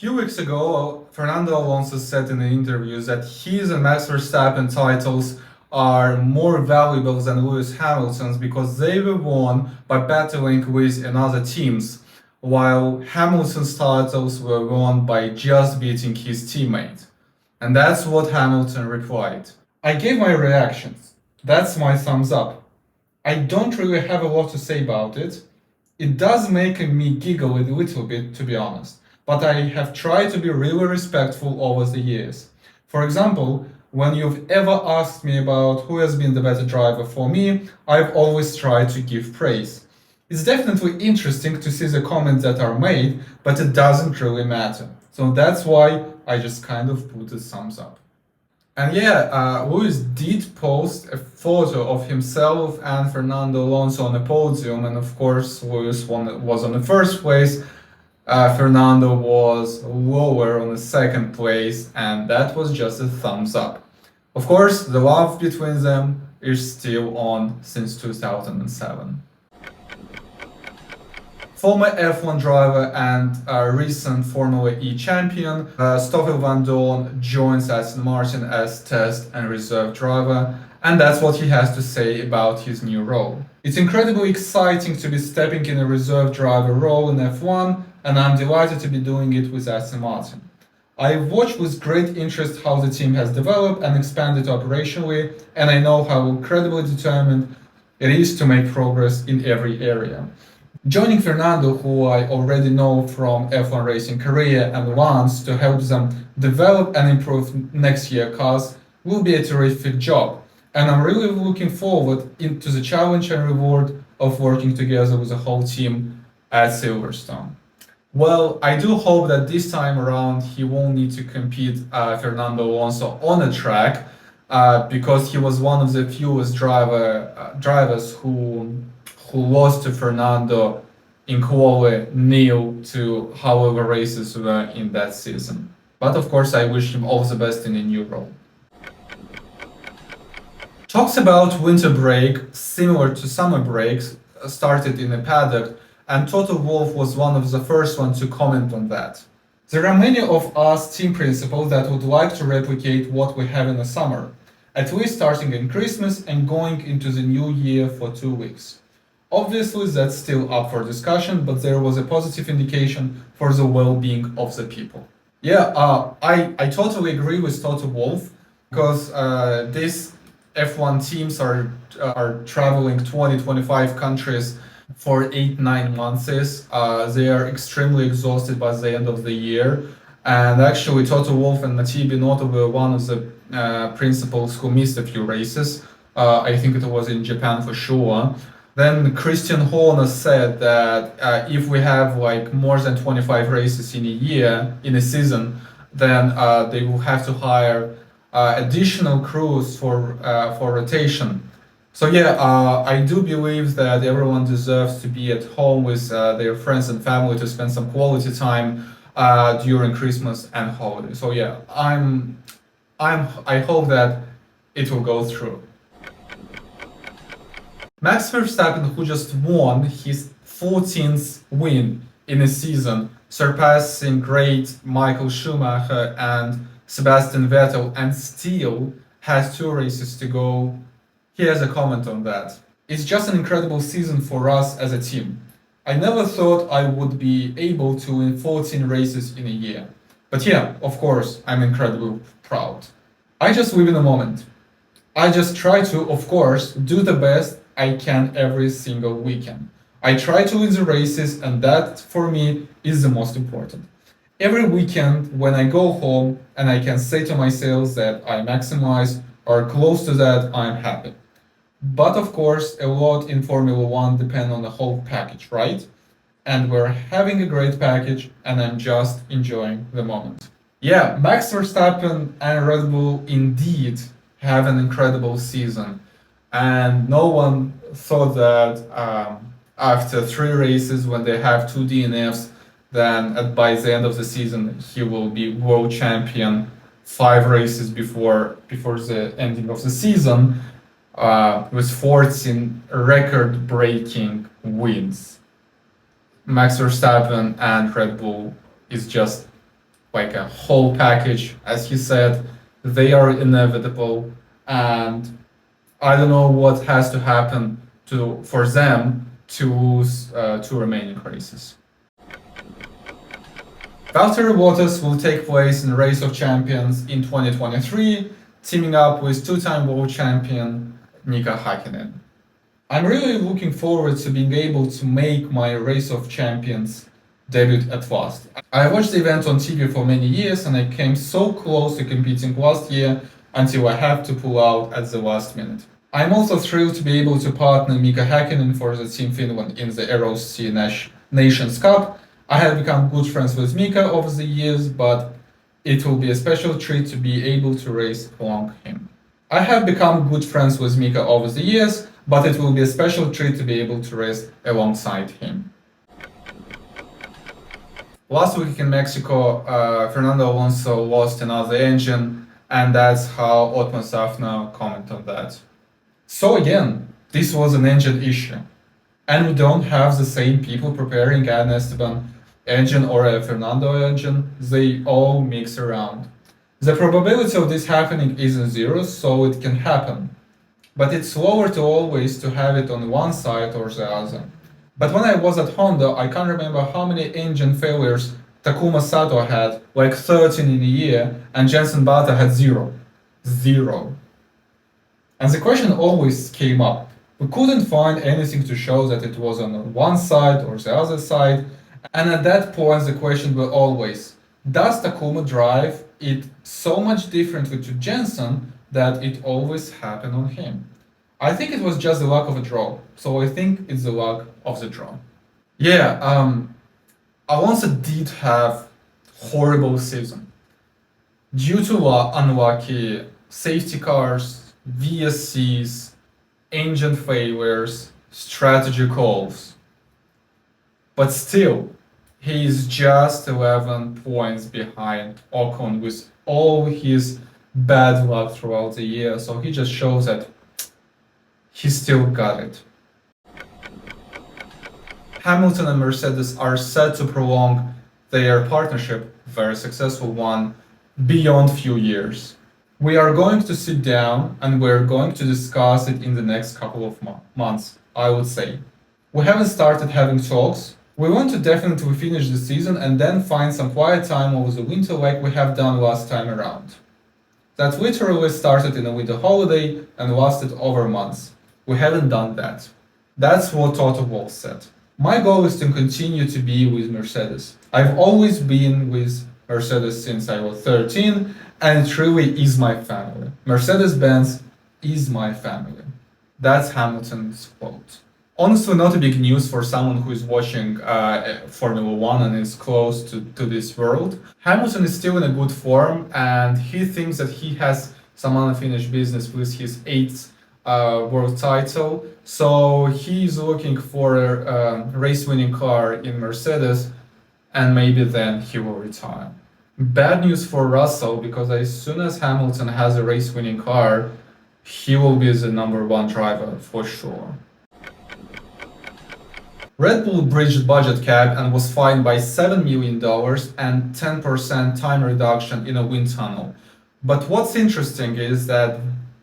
Few weeks ago, Fernando Alonso said in an interview that his and Max Verstappen titles are more valuable than Lewis Hamilton's because they were won by battling with another teams, while Hamilton's titles were won by just beating his teammate. And that's what Hamilton replied. I gave my reactions. That's my thumbs up. I don't really have a lot to say about it. It does make me giggle a little bit, to be honest, but I have tried to be really respectful over the years. For example, when you've ever asked me about who has been the better driver for me, I've always tried to give praise. It's definitely interesting to see the comments that are made, but it doesn't really matter. So that's why I just kind of put a thumbs up. And yeah, Lewis did post a photo of himself and Fernando Alonso on the podium, and of course, Lewis was on the first place. Fernando was lower on the second place, and that was just a thumbs up. Of course, the love between them is still on since 2007. Former F1 driver and recent Formula E champion, Stoffel Vandoorne joins Aston Martin as test and reserve driver, and that's what he has to say about his new role. It's incredibly exciting to be stepping in a reserve driver role in F1, and I'm delighted to be doing it with Aston Martin. I've watched with great interest how the team has developed and expanded operationally, and I know how incredibly determined it is to make progress in every area. Joining Fernando, who I already know from F1 racing career and wants to help them develop and improve next year cars, will be a terrific job. And I'm really looking forward to the challenge and reward of working together with the whole team at Silverstone. Well, I do hope that this time around he won't need to compete Fernando Alonso on a track because he was one of the fewest drivers who lost to Fernando in quali nil to however races were in that season. But of course, I wish him all the best in a new role. Talks about winter break, similar to summer breaks, started in the paddock, and Toto Wolff was one of the first ones to comment on that. There are many of us team principals that would like to replicate what we have in the summer, at least starting in Christmas and going into the new year for 2 weeks. Obviously, that's still up for discussion, but there was a positive indication for the well-being of the people. Yeah, I totally agree with Toto Wolff because these F1 teams are traveling 20-25 countries for 8-9 months. They are extremely exhausted by the end of the year. And actually, Toto Wolff and Mathieu Binotto were one of the principals who missed a few races. I think it was in Japan for sure. Then Christian Horner said that if we have like more than 25 races in a year, in a season, then they will have to hire additional crews for rotation. So yeah, I do believe that everyone deserves to be at home with their friends and family to spend some quality time during Christmas and holidays. So yeah, I hope that it will go through. Max Verstappen, who just won his 14th win in a season, surpassing great Michael Schumacher and Sebastian Vettel, and still has 2 races to go. He has a comment on that. It's just an incredible season for us as a team. I never thought I would be able to win 14 races in a year. But yeah, of course, I'm incredibly proud. I just live in the moment. I just try to, of course, do the best I can every single weekend. I try to win the races, and that for me is the most important. Every weekend when I go home and I can say to myself that I maximize or close to that, I'm happy. But of course, a lot in Formula One depend on the whole package, right? And we're having a great package, and I'm just enjoying the moment. Yeah, Max Verstappen and Red Bull indeed have an incredible season. And no one thought that after 3 races, when they have 2 DNFs, then by the end of the season, he will be world champion 5 races before the ending of the season, with 14 record-breaking wins. Max Verstappen and Red Bull is just like a whole package. As he said, they are inevitable, and I don't know what has to happen for them to lose two remaining races. Valtteri Bottas will take place in the Race of Champions in 2023, teaming up with two-time world champion Mika Häkkinen. I'm really looking forward to being able to make my Race of Champions debut at last. I watched the event on TV for many years and I came so close to competing last year until I had to pull out at the last minute. I'm also thrilled to be able to partner Mika Häkkinen for the Team Finland in the ROC Nations Cup. I have become good friends with Mika over the years, but it will be a special treat to be able to race along him. I have become good friends with Mika over the years, but it will be a special treat to be able to race alongside him. Last week in Mexico, Fernando Alonso lost another engine, and that's how Otmar Safna commented on that. So again, this was an engine issue. And we don't have the same people preparing an Esteban engine or a Fernando engine, they all mix around. The probability of this happening isn't zero, so it can happen. But it's slower to always to have it on one side or the other. But when I was at Honda, I can't remember how many engine failures Takuma Sato had, like 13 in a year, and Jensen Button had zero. Zero. And the question always came up. We couldn't find anything to show that it was on one side or the other side, and at that point the question was always, does Takuma drive it so much differently to Jensen that it always happened on him? I think it was just the luck of a draw, so I think it's the luck of the draw. Yeah, Alonso did have horrible season. Due to unlucky safety cars, VSCs, engine failures, strategy calls. But still, he is just 11 points behind Ocon with all his bad luck throughout the year, so he just shows that he still got it. Hamilton and Mercedes are set to prolong their partnership, very successful one, beyond few years. We are going to sit down and we're going to discuss it in the next couple of months, I would say. We haven't started having talks. We want to definitely finish the season and then find some quiet time over the winter like we have done last time around. That literally started in a winter holiday and lasted over months. We haven't done that. That's what Toto Wolff said. My goal is to continue to be with Mercedes. I've always been with Mercedes since I was 13, and it really is my family. Mercedes-Benz is my family. That's Hamilton's quote. Honestly, not a big news for someone who is watching Formula One and is close to this world. Hamilton is still in a good form, and he thinks that he has some unfinished business with his 8th world title. So he's looking for a race-winning car in Mercedes, and maybe then he will retire. Bad news for Russell, because as soon as Hamilton has a race-winning car, he will be the number one driver for sure. Red Bull breached budget cap and was fined by $7 million and 10% time reduction in a wind tunnel. But what's interesting is that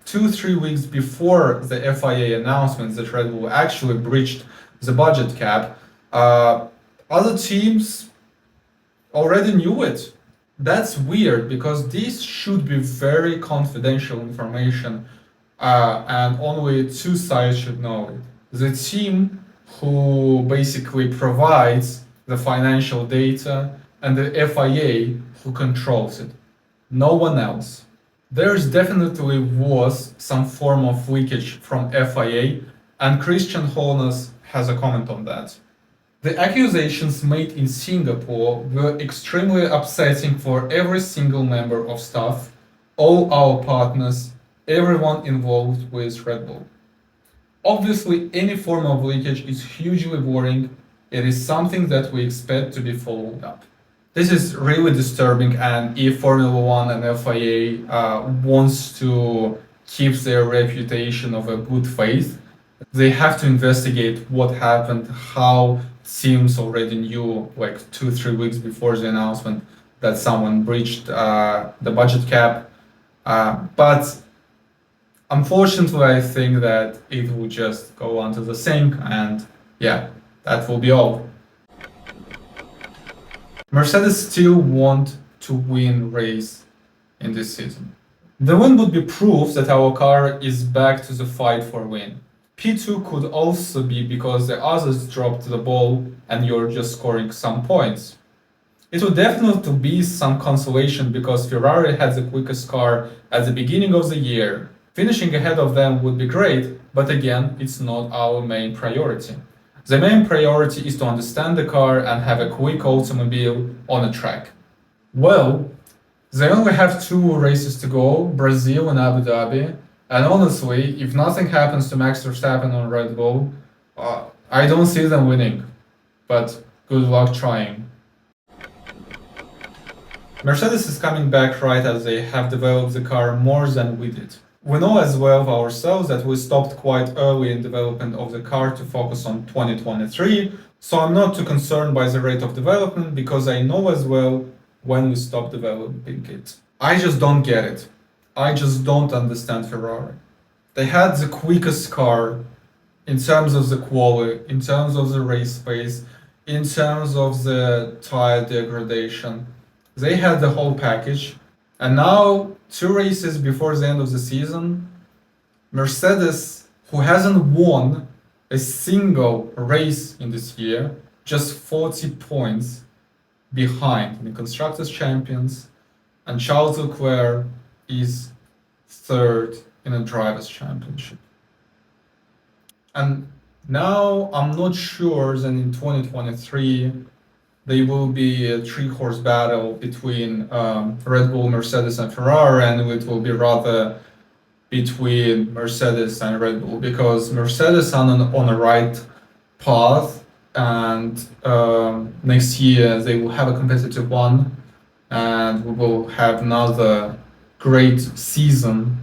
2-3 weeks before the FIA announcement that Red Bull actually breached the budget cap, other teams already knew it. That's weird because this should be very confidential information and only two sides should know it. The team who basically provides the financial data and the FIA who controls it. No one else. There's definitely was some form of leakage from FIA, and Christian Horner has a comment on that. The accusations made in Singapore were extremely upsetting for every single member of staff, all our partners, everyone involved with Red Bull. Obviously, any form of leakage is hugely worrying. It is something that we expect to be followed up. This is really disturbing, and if Formula One and FIA wants to keep their reputation of a good faith, they have to investigate what happened, how teams already knew like 2-3 weeks before the announcement that someone breached the budget cap. But unfortunately, I think that it will just go onto the sink, and yeah, that will be all. Mercedes still want to win race in this season. The win would be proof that our car is back to the fight for win. P2 could also be because the others dropped the ball and you're just scoring some points. It would definitely be some consolation because Ferrari had the quickest car at the beginning of the year. Finishing ahead of them would be great, but again, it's not our main priority. The main priority is to understand the car and have a quick automobile on a track. Well, they only have 2 races to go, Brazil and Abu Dhabi, and honestly, if nothing happens to Max Verstappen on Red Bull, I don't see them winning. But good luck trying. Mercedes is coming back right as they have developed the car more than we did. We know as well ourselves that we stopped quite early in development of the car to focus on 2023, so I'm not too concerned by the rate of development because I know as well when we stopped developing it. I just don't get it. I just don't understand Ferrari. They had the quickest car in terms of the quality, in terms of the race pace, in terms of the tire degradation. They had the whole package. And now, 2 races before the end of the season, Mercedes, who hasn't won a single race in this year, just 40 points behind the Constructors' Champions, and Charles Leclerc is 3rd in a Drivers' Championship. And now I'm not sure that in 2023 there will be a 3-horse battle between Red Bull, Mercedes, and Ferrari, and it will be rather between Mercedes and Red Bull because Mercedes are on the right path, and next year they will have a competitive one, and we will have another great season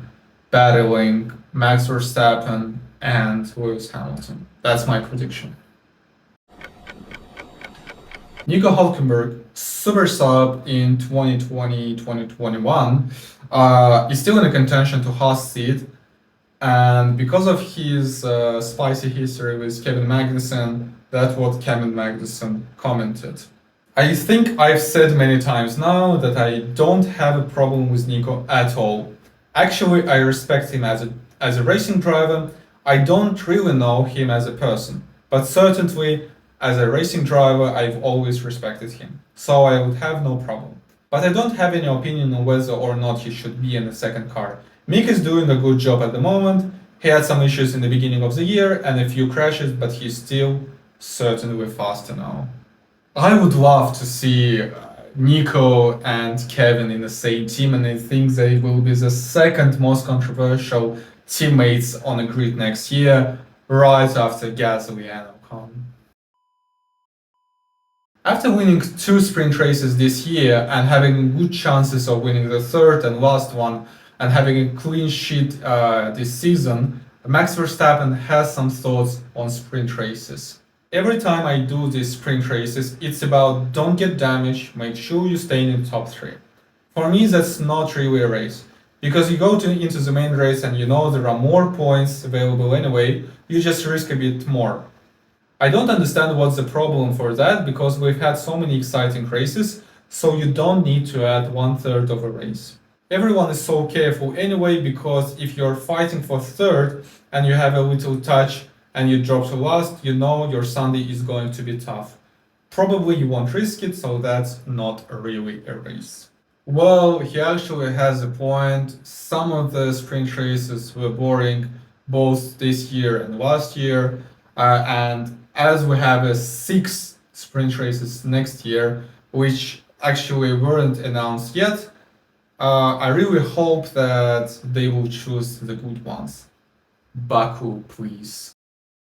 battling Max Verstappen and Lewis Hamilton. That's my prediction. Nico Hulkenberg, super sub in 2020-2021, is still in a contention to Haas seat, and because of his spicy history with Kevin Magnussen, that's what Kevin Magnussen commented. I think I've said many times now that I don't have a problem with Nico at all. Actually, I respect him as a racing driver. I don't really know him as a person, but certainly as a racing driver, I've always respected him, so I would have no problem. But I don't have any opinion on whether or not he should be in the second car. Mick is doing a good job at the moment. He had some issues in the beginning of the year and a few crashes, but he's still certainly faster now. I would love to see Nico and Kevin in the same team, and I think they will be the second most controversial teammates on the grid next year, right after Gasly and Ocon. After winning 2 sprint races this year and having good chances of winning the 3rd and last one and having a clean sheet this season, Max Verstappen has some thoughts on sprint races. Every time I do these sprint races, it's about don't get damaged, make sure you stay in the top 3. For me, that's not really a race, because you go into the main race and you know there are more points available anyway, you just risk a bit more. I don't understand what's the problem for that, because we've had so many exciting races, so you don't need to add 1/3 of a race. Everyone is so careful anyway, because if you're fighting for 3rd and you have a little touch and you drop to last, you know your Sunday is going to be tough. Probably you won't risk it, so that's not really a race. Well, he actually has a point. Some of the sprint races were boring, both this year and last year, and as we have 6 sprint races next year, which actually weren't announced yet, I really hope that they will choose the good ones. Baku, please.